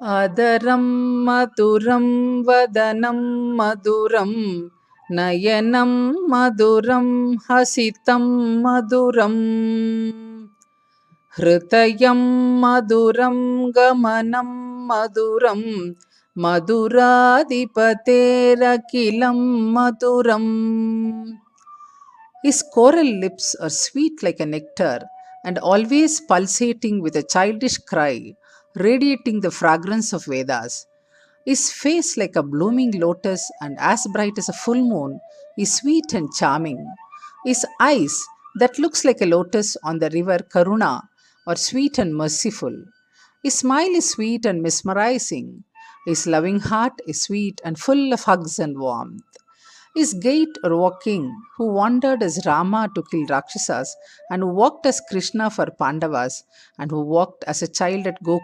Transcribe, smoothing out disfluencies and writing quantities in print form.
అదరం మధురం వదనం మధురం నయనం మధురం హసితం మధురం హృదయం మధురం గమనం మధురం మధురాధిపతేరఖిలం మధురం. His coral lips are sweet like a nectar and always pulsating with a childish cry, radiating the fragrance of Vedas. His face like a blooming lotus and as bright as a full moon is sweet and charming. His eyes that looks like a lotus on the river Karuna are sweet and merciful. His smile is sweet and mesmerizing. His loving heart is sweet and full of hugs and warmth. His gait or walking, who wandered as Rama to kill Rakshasas, and who walked as Krishna for Pandavas, and who walked as a child at Gokul